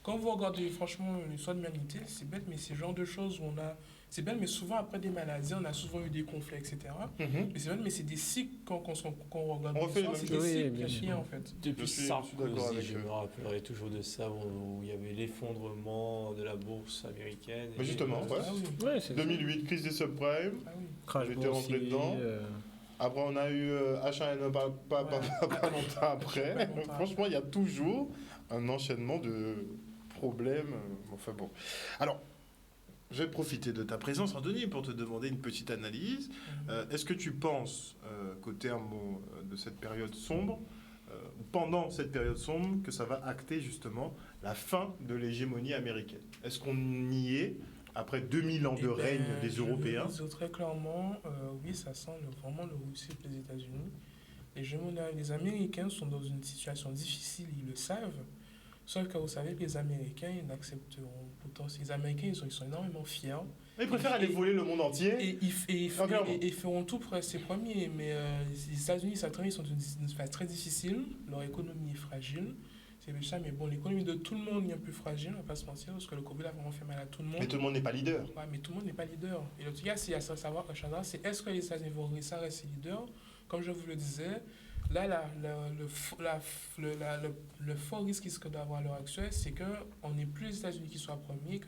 quand vous regardez franchement l'histoire de l'humanité, c'est bête, mais c'est le genre de choses où on a... C'est bête, mais souvent après des maladies, on a souvent eu des conflits, etc. Mais c'est bête, mais c'est des cycles quand on regarde On refait l'histoire, le c'est même des chose. cycles Oui, bien qui sûr. en fait. Depuis Je suis d'accord Sarkozy, avec je eux. me rappellerai toujours de ça, où il y avait l'effondrement de la bourse américaine. Mais justement, ouais. Ah oui. Ouais, c'est 2008, crise des subprimes. Ah oui. Crash J'étais rentré boursier, dedans. Après, on a eu H1N1 pas longtemps après. Pas longtemps. Franchement, il y a toujours un enchaînement de problèmes. Enfin bon. Alors, je vais profiter de ta présence, Anthony, pour te demander une petite analyse. Est-ce que tu penses qu'au terme de cette période sombre, pendant cette période sombre, que ça va acter justement la fin de l'hégémonie américaine? Est-ce qu'on y est après 2000 ans de règne des Européens? Très clairement, oui, ça sent vraiment le Russie et les États-Unis. Les Américains sont dans une situation difficile, ils le savent. Sauf que vous savez que les Américains, ils n'accepteront pourtant. Les Américains, ils sont énormément fiers. Ils préfèrent aller voler le monde entier. Et feront tout pour rester premiers. Mais les États-Unis, ils sont dans une phase très difficile. Leur économie est fragile. C'est ça, mais bon, l'économie de tout le monde est un peu fragile, on va pas se mentir, parce que le Covid a vraiment fait mal à tout le monde. Mais tout le monde n'est pas leader. Ouais, mais tout le monde n'est pas leader. Et le truc, c'est à savoir, c'est est-ce que les États-Unis vont réussir à rester leader? Comme je vous le disais, là, le fort risque qu'il se d'avoir à l'heure actuelle, c'est qu'on n'est plus les États-Unis qui soient premiers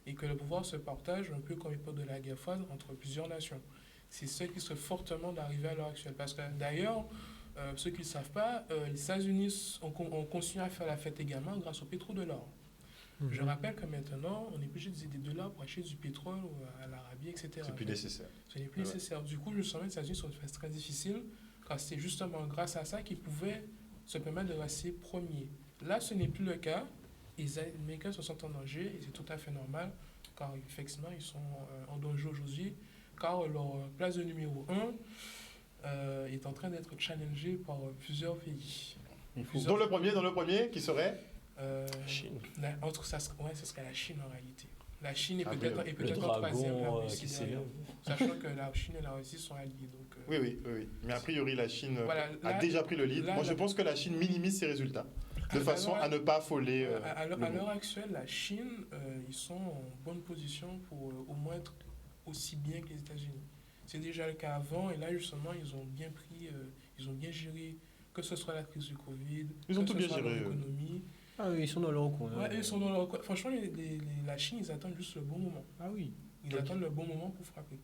et que le pouvoir se partage un peu comme l'époque de la guerre froide entre plusieurs nations. C'est ce qui serait fortement d'arriver à l'heure actuelle. Parce que d'ailleurs, ceux qui ne le savent pas, les États-Unis ont continué à faire la fête également grâce au pétrodollar. Je rappelle que maintenant, on est obligé d'utiliser des dollars pour acheter du pétrole à l'Arabie, etc. C'est plus nécessaire. Ce n'est plus nécessaire. Du coup, justement, les États-Unis sont une phase très difficile, car c'est justement grâce à ça qu'ils pouvaient se permettre de rester premiers. Là, ce n'est plus le cas. Les Américains se sentent en danger, et c'est tout à fait normal, car effectivement, ils sont en danger aujourd'hui, car leur place de numéro 1 est en train d'être challengée par plusieurs pays. Dans le premier, qui serait Chine. Ce serait la Chine en réalité. La Chine est Ah, peut-être Le en troisième, la dragon Russie qui derrière. s'élève. Sachant que la Chine et la Russie sont alliées. Donc, Oui. Mais a priori, la Chine voilà, a déjà pris le lead. Moi, je pense que la Chine minimise ses résultats, de façon à ne pas affoler. À l'heure actuelle, la Chine, ils sont en bonne position pour au moins être aussi bien que les États-Unis. C'est déjà le cas avant, et là, justement, ils ont bien géré, que ce soit la crise du Covid, Ils ont tout bien géré. L'économie. Ah oui, ils sont dans leur coin. Ouais, ils sont dans leur coin. Franchement, la Chine, ils attendent juste le bon moment. Ah oui. Ils attendent le bon moment pour frapper.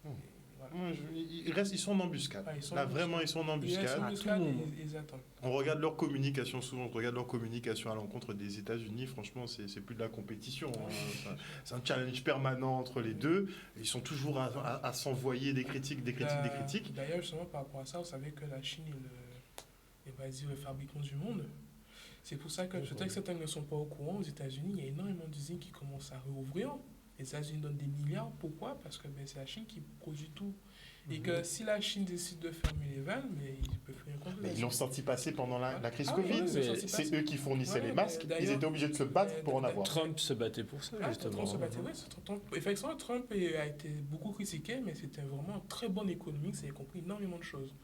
Voilà. Ils sont en embuscade. Ouais, Ils sont en embuscade. Ils attendent. On regarde leur communication souvent, à l'encontre des États-Unis. Franchement, c'est plus de la compétition. Hein. C'est un challenge permanent entre les deux. Ils sont toujours à s'envoyer des critiques. D'ailleurs, justement, par rapport à ça, vous savez que la Chine est le fabricant du monde. C'est pour ça que peut-être que certains ne sont pas au courant. Aux États-Unis, il y a énormément d'usines qui commencent à rouvrir. Les États-Unis donnent des milliards. Pourquoi? Parce que c'est la Chine qui produit tout. Et que si la Chine décide de fermer les vannes, mais ils ne peuvent rien contre. Mais ils l'ont senti passer pendant la crise Ah Covid. oui, C'est eux qui fournissaient les masques. d'ailleurs, Ils étaient obligés de se battre pour en avoir. Trump se battait pour ça, justement. Trump se battait, oui. Effectivement, Trump a été beaucoup critiqué, mais c'était vraiment un très bon économique. Ça a compris énormément de choses.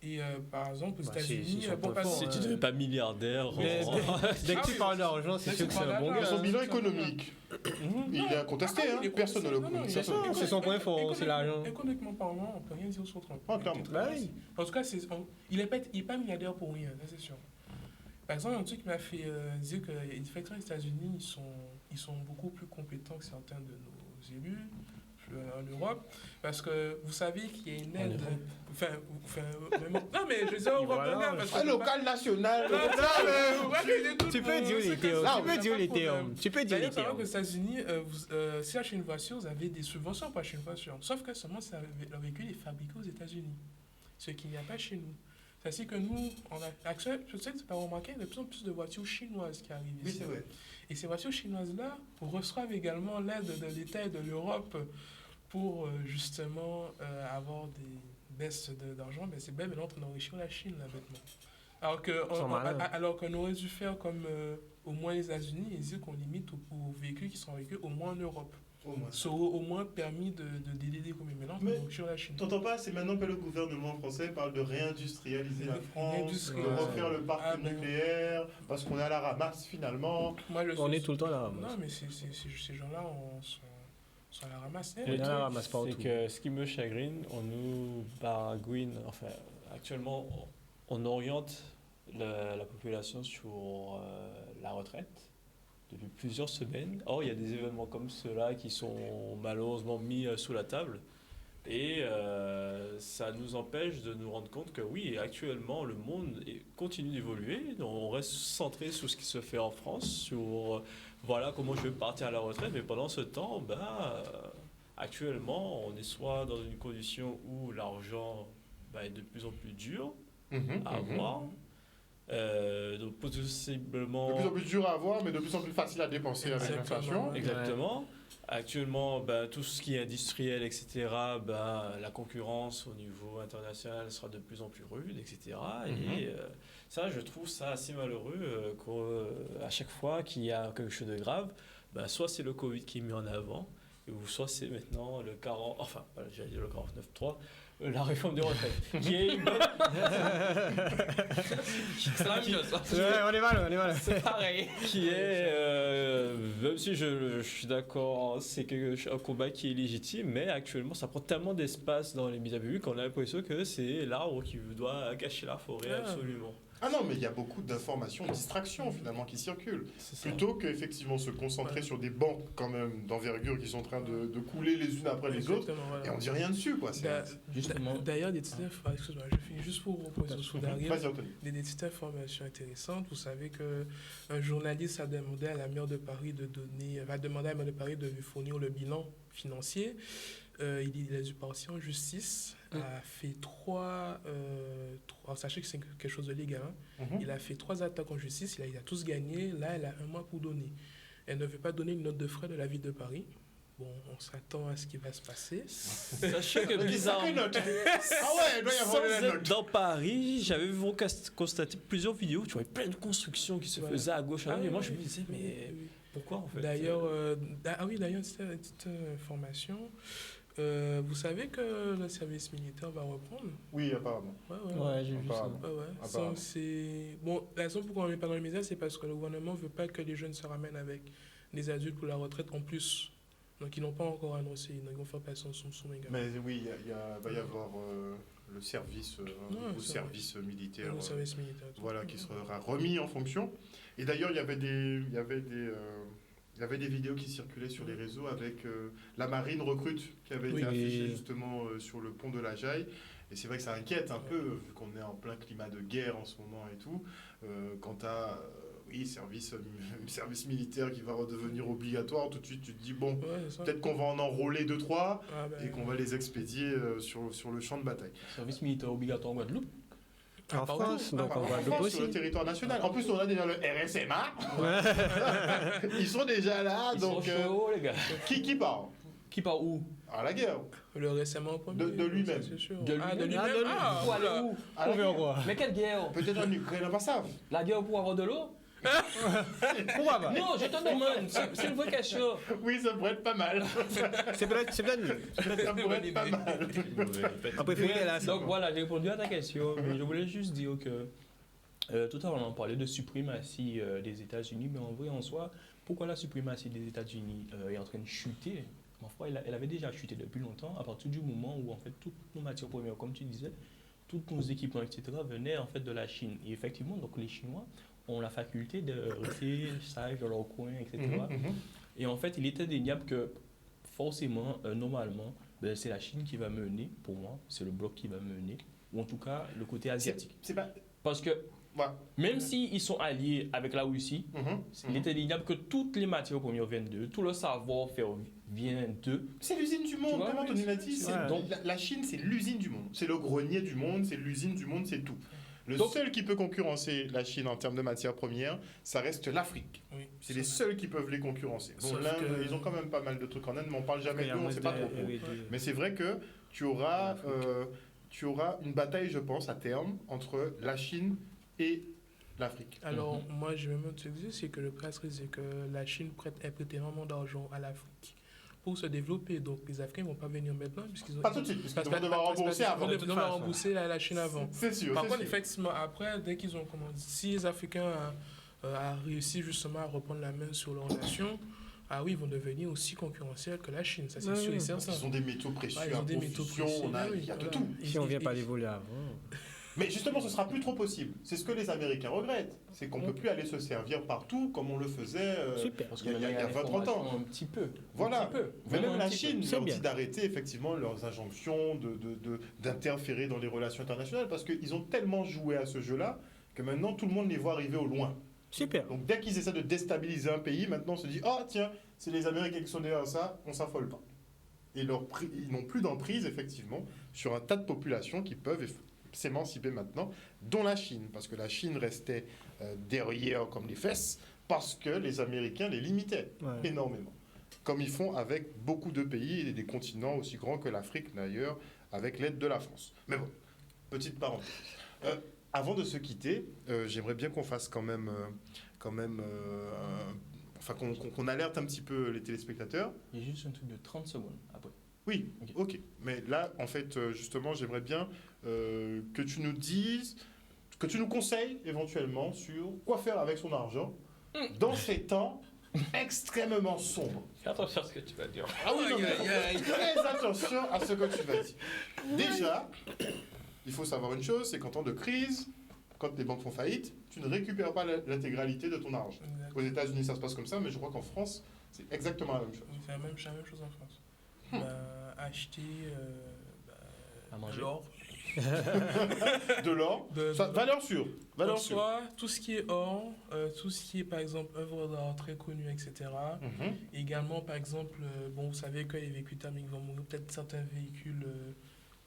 Et par exemple, aux États-Unis, si tu n'es pas milliardaire, Dès que tu parles d'argent, c'est sûr que c'est un bon Mais gars. son bilan économique, il est incontesté. Personne ne le connaît. C'est son point fort, c'est l'argent. Économiquement parlant, on ne peut rien dire sur Trump. Ah, clairement. En tout cas, il n'est pas milliardaire pour rien, ça c'est sûr. Par exemple, un truc qui m'a fait dire que effectivement, les États-Unis, ils sont beaucoup plus compétents que certains de nos élus en Europe, parce que vous savez qu'il y a une aide. Non, mais je veux dire, on va venir parce que. Local, national. Tu peux dire les termes. D'ailleurs, savoir qu'aux États-Unis, si achetez une voiture, vous avez des subventions pour acheter une voiture. Sauf que seulement le véhicule est fabriqué aux États-Unis, ce qu'il n'y a pas chez nous. C'est-à-dire que nous, je sais que c'est pas remarqué, il y a de plus en plus de voitures chinoises qui arrivent ici. Oui, c'est vrai. Et ces voitures chinoises-là reçoivent également l'aide de l'État et de l'Europe pour justement avoir des baisses d'argent. Mais c'est bien, mais là, on est en train d'enrichir la Chine, là, bêtement. Alors qu'on aurait dû faire comme au moins les États-Unis, ils disent qu'on limite aux véhicules qui sont véhicules au moins en Europe. Au moins. Ça aurait au moins permis de délai des premiers mélanges sur la Chine. T'entends pas, c'est maintenant que le gouvernement français parle de réindustrialiser la France, de Ouais. refaire le parc nucléaire, parce qu'on est à la ramasse finalement. On est tout le temps à la ramasse. Non, mais ces gens-là sont à la ramasse. On est à la ramasse C'est partout. que ce qui me chagrine, on nous baragouine, enfin, actuellement, on oriente la population sur la retraite depuis plusieurs semaines. Or, il y a des événements comme ceux-là qui sont malheureusement mis sous la table. Et ça nous empêche de nous rendre compte que oui, actuellement, le monde continue d'évoluer. On reste centré sur ce qui se fait en France, sur voilà comment je vais partir à la retraite. Mais pendant ce temps, actuellement, on est soit dans une condition où l'argent est de plus en plus dur à avoir. Donc possiblement... De plus en plus dur à avoir, mais de plus en plus facile à dépenser avec l'inflation. Exactement. Actuellement, tout ce qui est industriel, etc., la concurrence au niveau international sera de plus en plus rude, etc. Et ça, je trouve ça assez malheureux qu'à chaque fois qu'il y a quelque chose de grave, soit c'est le Covid qui est mis en avant, ou soit c'est maintenant le 49.3, la réforme des retraites, qui est une bonne... C'est la même chose. On est mal. C'est pareil. Qui est, même si je suis d'accord, c'est un combat qui est légitime, mais actuellement ça prend tellement d'espace dans les médias publics qu'on a l'impression que c'est l'arbre qui doit cacher la forêt absolument. Ah non, mais il y a beaucoup d'informations, de distractions finalement qui circulent. Plutôt qu'effectivement se concentrer sur des banques quand même d'envergure qui sont en train de couler les unes après les autres. Voilà. Et on dit rien dessus quoi. D'ailleurs, des petites informations, excuse-moi, je finis juste pour reposer sous Vas-y Anthony. des petites informations intéressantes. Vous savez qu'un journaliste a demandé à la maire de Paris de fournir le bilan financier. Il a dû partir en justice, a fait sachez que c'est quelque chose de légal. Il a fait 3 attaques en justice, il a tous gagné. Là, elle a 1 mois pour donner. Elle ne veut pas donner une note de frais de la ville de Paris. Bon, on s'attend à ce qui va se passer. Sachez que bizarrement, Ah ouais, il doit y avoir sans la être note. dans Paris, j'avais constaté plusieurs vidéos, tu vois, plein de constructions qui se faisaient à gauche, à droite, et moi je me disais, mais pourquoi en fait? D'ailleurs, d'ailleurs, c'était une petite information. Vous savez que le service militaire va reprendre? Oui, apparemment. Ouais, j'ai vu ça. Apparemment. Bon, la raison pour laquelle on n'est pas dans les médias, c'est parce que le gouvernement ne veut pas que les jeunes se ramènent avec des adultes pour la retraite en plus. Donc, ils n'ont pas encore annoncé. Donc, ils vont faire passer en soum également. Mais oui, il va y avoir le service, service militaire. Le service militaire. Voilà, qui sera remis en fonction. Et d'ailleurs, il y avait des vidéos qui circulaient sur les réseaux avec la marine recrute qui avait été affichée justement sur le pont de la Jaille. Et c'est vrai que ça inquiète un peu, vu qu'on est en plein climat de guerre en ce moment et tout, quant à service militaire qui va redevenir obligatoire. Tout de suite, tu te dis, bon, peut-être qu'on va en enrôler 2-3 et qu'on va les expédier sur le champ de bataille. Service militaire obligatoire en Guadeloupe. En France, donc en Guadeloupe France, aussi. sur le territoire national. En plus, on a déjà le RSMA. Ils sont déjà là, donc... Ils sont chauds, les gars. Qui part? Qui part où? À la guerre. Le récemment au premier. De lui-même. C'est sûr. De lui-même. De lui-même. Pour aller où? À la guerre. Mais quelle guerre? Peut-être en Ukraine, on va savoir. La guerre pour avoir de l'eau? Pourquoi pas? Non, je te demande, c'est une vraie question. Oui, ça pourrait être pas mal. C'est peut-être mieux. Ça pourrait être pas mal. On préférait là. Donc voilà, j'ai répondu à ta question, mais je voulais juste dire que tout à l'heure on parlait de suprématie des États-Unis, mais en vrai en soi, pourquoi la suprématie des États-Unis est en train de chuter? Ma foi, elle avait déjà chuté depuis longtemps, à partir du moment où en fait toutes nos matières premières, comme tu disais, tous nos équipements, etc., venaient en fait de la Chine. Et effectivement, donc les Chinois ont la faculté de rester sages dans leur coin, etc. Et en fait, il est indéniable que forcément, normalement, c'est la Chine qui va mener, pour moi, c'est le bloc qui va mener, ou en tout cas le côté asiatique. C'est pas... Parce que même s'ils sont alliés avec la Russie, il est indéniable que toutes les matières premières viennent d'eux, tout le savoir-faire vient d'eux. C'est l'usine du monde, comment Tony l'a dit. Donc, la Chine, c'est l'usine du monde. C'est le grenier du monde, c'est l'usine du monde, c'est tout. Le seul qui peut concurrencer la Chine en termes de matières premières, ça reste l'Afrique. Oui. C'est les seuls qui peuvent les concurrencer. Bon, l'Inde, ils ont quand même pas mal de trucs en Inde, mais on parle jamais d'eux, on ne sait pas trop. Mais c'est vrai que tu auras une bataille, je pense, à terme, entre la Chine et l'Afrique. Alors, moi, je vais même te dire, c'est que le presse c'est que la Chine a prêté énormément d'argent à l'Afrique pour se développer. Donc, les Africains ne vont pas venir maintenant. Puisqu'ils ont, Pas tout de suite, parce qu'ils vont devoir rembourser avant. Ils vont devoir rembourser la Chine avant. C'est sûr. Par c'est contre, sûr. effectivement, après, dès qu'ils ont commencé, si les Africains a réussi justement à reprendre la main sur leur nation, ah oui, ils vont devenir aussi concurrentiels que la Chine, ça c'est sûr et certain. Ils ont des métaux précieux, Ils ont des métaux précieux, il y a de tout. Si on ne vient pas les voler avant. Mais justement, ce sera plus trop possible. C'est ce que les Américains regrettent. C'est qu'on ne peut plus aller se servir partout comme on le faisait Super. il y a 20-30 ans. Un petit peu. Voilà. Un petit peu. Mais Vraiment même un la petit peu. Chine C'est leur bien. dit d'arrêter effectivement leurs injonctions, d'interférer dans les relations internationales parce qu'ils ont tellement joué à ce jeu-là que maintenant tout le monde les voit arriver au loin. Super. Donc dès qu'ils essaient de déstabiliser un pays, maintenant on se dit « Ah tiens, c'est les Américains qui sont derrière ça, on s'affole pas ». Et ils n'ont plus d'emprise effectivement sur un tas de populations qui peuvent s'émanciper maintenant, dont la Chine, parce que la Chine restait derrière comme les fesses, parce que les Américains les limitaient énormément. Comme ils font avec beaucoup de pays et des continents aussi grands que l'Afrique d'ailleurs, avec l'aide de la France. Mais bon, petite parenthèse. Avant de se quitter, j'aimerais bien qu'on fasse quand même enfin qu'on alerte un petit peu les téléspectateurs. Il y a juste un truc de 30 secondes après. Oui, ok. Mais là, en fait, justement, j'aimerais bien que tu nous dises, que tu nous conseilles éventuellement sur quoi faire avec son argent dans ces temps extrêmement sombres. Fais attention à ce que tu vas dire. Ah oui, non, mais très attention à ce que tu vas dire. Déjà, il faut savoir une chose, c'est qu'en temps de crise, quand les banques font faillite, tu ne récupères pas l'intégralité de ton argent. Aux États-Unis, ça se passe comme ça, mais je crois qu'en France, c'est exactement la même chose. C'est la même chose en France. Acheter À de manger. l'or. De l'or, valeur sûre. Valeur sûre. Soit tout ce qui est or, tout ce qui est par exemple œuvres d'art très connues, etc. Mhm. Également, par exemple, bon, vous savez que les véhicules thermiques vont mourir, peut-être certains véhicules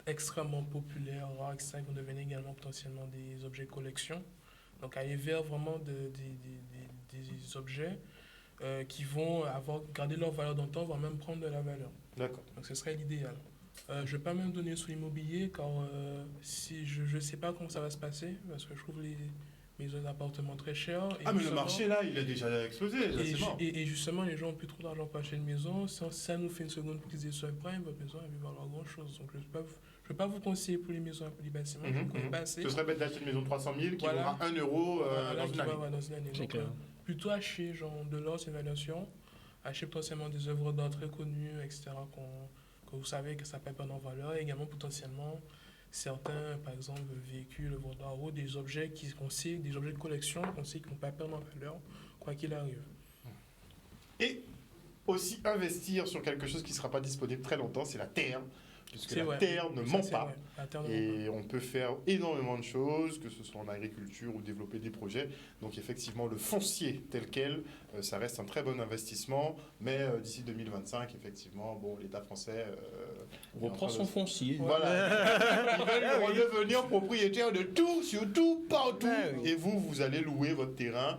extrêmement populaires, rares, etc., vont devenir également potentiellement des objets de collection. Donc aller vers vraiment des objets qui vont garder leur valeur dans le temps, voire même prendre de la valeur. D'accord. Donc ce serait l'idéal. Je ne vais pas même donner sur l'immobilier car si je ne sais pas comment ça va se passer parce que je trouve les maisons d'appartements très chères. Ah, mais le marché là, il a déjà explosé. Là, c'est mort. Et justement, les gens n'ont plus trop d'argent pour acheter une maison. Si ça nous fait une seconde crise des subprimes, votre maison elle va valoir grand chose. Donc je ne vais pas vous conseiller pour les maisons et pour les bâtiments. Je ne connais pas assez. Ce serait bête d'acheter une maison de 300 000 qui Voilà. vaudra 1 euro dans une année. Dans une année. C'est Donc, clair. plutôt acheter genre, de l'or, c'est une valuation. Acheter potentiellement des œuvres d'art très connues, etc. Que vous savez que ça peut perdre en valeur. Et également potentiellement certains, par exemple, véhicules, œuvres d'art ou des objets qu'on sait, des objets de collection qu'on sait qu'ils ne vont pas perdre en valeur, quoi qu'il arrive. Et aussi investir sur quelque chose qui ne sera pas disponible très longtemps, c'est la terre. Puisque C'est la vrai. terre ne Ça, ment c'est pas. vrai. La terre ne ment Et on peut faire énormément de choses, que ce soit en agriculture ou développer des projets. Donc effectivement, le foncier tel quel, ça reste un très bon investissement. Mais d'ici 2025, effectivement, bon, l'État français... Reprend son foncier. Voilà. Ils veulent redevenir propriétaires de tout, sur tout, partout. Ah oui. Et vous allez louer votre terrain.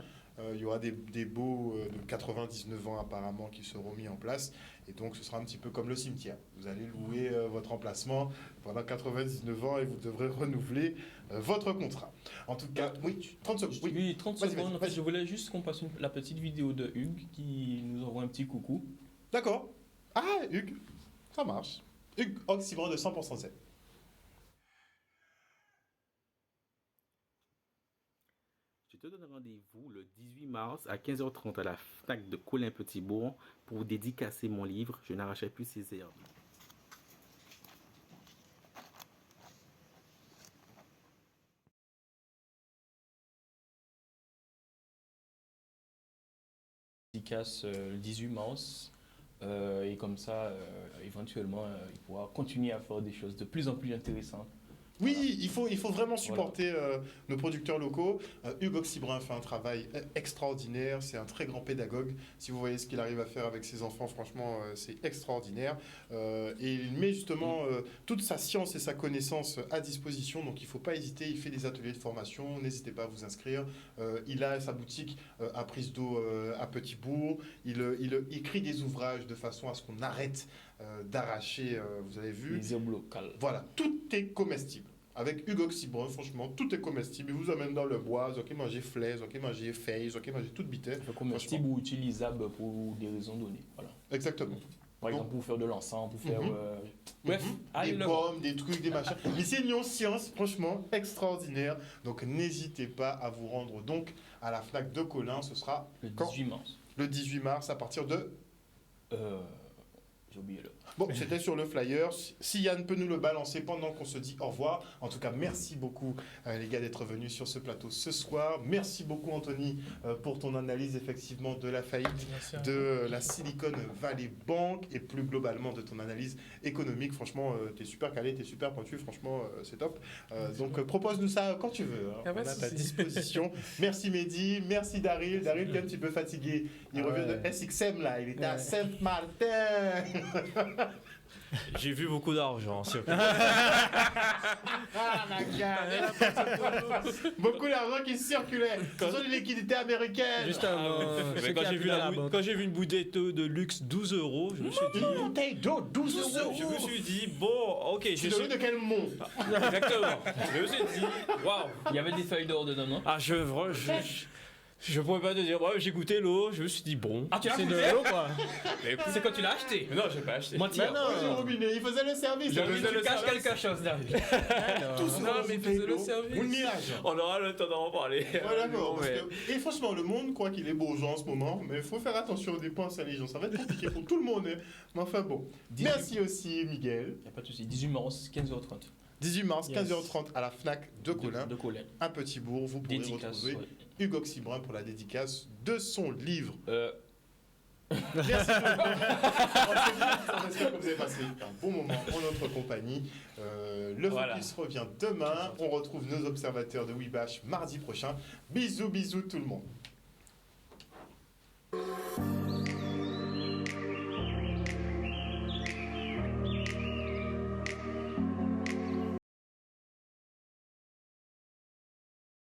Il y aura des baux de 99 ans apparemment qui seront mis en place. Et donc ce sera un petit peu comme le cimetière. Vous allez louer votre emplacement pendant 99 ans et vous devrez renouveler votre contrat. En tout cas, oui, 30 secondes. Oui. Oui, 30 Vas-y, secondes. En vas-y. fait, je voulais juste qu'on passe la petite vidéo de Hugues qui nous envoie un petit coucou. D'accord. Ah, Hugues, ça marche. Hugues, oxymore de 100% Z. Je te donne rendez-vous le 18 mars à 15h30 à la FNAC de Colin-Petitbourg pour vous dédicacer mon livre « Je n'arrachais plus ces herbes ». Dédicace le 18 mars. Et comme ça, éventuellement, il pourra continuer à faire des choses de plus en plus intéressantes. Oui, il faut vraiment supporter nos producteurs locaux. Hugues Oxybrin fait un travail extraordinaire, c'est un très grand pédagogue. Si vous voyez ce qu'il arrive à faire avec ses enfants, franchement, c'est extraordinaire. Et il met justement toute sa science et sa connaissance à disposition, donc il ne faut pas hésiter, il fait des ateliers de formation, n'hésitez pas à vous inscrire. Il a sa boutique à Prise d'eau à Petitbourg, il écrit des ouvrages de façon à ce qu'on arrête d'arracher, vous avez vu. Les herbes locales. Voilà, tout est comestible. avec Hugo Xibron, franchement, tout est comestible. Il vous amène dans le bois, vous pouvez manger flaise, vous pouvez manger feuilles, vous pouvez manger toute bitée. Comestible ou utilisable pour des raisons données. Voilà. Exactement. Par exemple, pour faire de l'encens, pour faire. Bref, des pommes, des trucs, des machins. Mais c'est une science, franchement, extraordinaire. Donc n'hésitez pas à vous rendre donc à la FNAC de Colin. Ce sera le 18 mars. Le 18 mars, à partir de... J'ai oublié là. Bon, c'était sur le flyer. Si Yann peut nous le balancer pendant qu'on se dit au revoir. En tout cas, merci beaucoup les gars d'être venus sur ce plateau ce soir. Merci beaucoup Anthony pour ton analyse effectivement de la faillite de la Silicon Valley Bank et plus globalement de ton analyse économique. Franchement, tu es super calé, tu es super pointu. Franchement, c'est top. Donc, propose-nous ça quand tu veux. Hein. On est à ta disposition. Merci Mehdi, merci Daryl. Daryl qui est un petit peu fatigué. Il revient de SXM là. Il était à Saint-Martin. J'ai vu beaucoup d'argent. Beaucoup d'argent qui circulait. Ce sont les liquidités américaines. Juste avant. Quand j'ai vu une bouteille de luxe 12 €, je me suis dit. Une bouteille d'eau, 12 €. Je me suis dit, bon, ok. Tu l'as vu de quel mont? Exactement. Je me suis dit, waouh. Il y avait des feuilles d'or dedans, non? Ah, je pourrais pas te dire, ouais, j'ai goûté l'eau, je me suis dit, bon. Ah, tu l'as C'est goûté? de l'eau, quoi. C'est quand tu l'as acheté? Mais non, j'ai pas acheté. Mentir. Il faisait le service. Tu caches quelque chose derrière. Tous Non, mais faisait le service. Ou le mirage. On aura le temps d'en parler. Ouais, d'accord. Et franchement, le monde croit qu'il est bourgeois en ce moment, mais il faut faire attention aux dépenses allégeantes. Ça va être compliqué pour tout le monde. Hein. Mais enfin bon. Merci aussi, Miguel. Il n'y a pas de souci. 18 mars, 15h30. 18 mars, 15h30 à la FNAC de Colin. De Colin. Un petit bourg, vous pourrez retrouver Hugo Xibron pour la dédicace de son livre. Merci beaucoup. On espère que vous avez passé un bon moment en notre compagnie. Le Focus revient demain. On retrouve nos observateurs de Webash mardi prochain. Bisous, bisous tout le monde.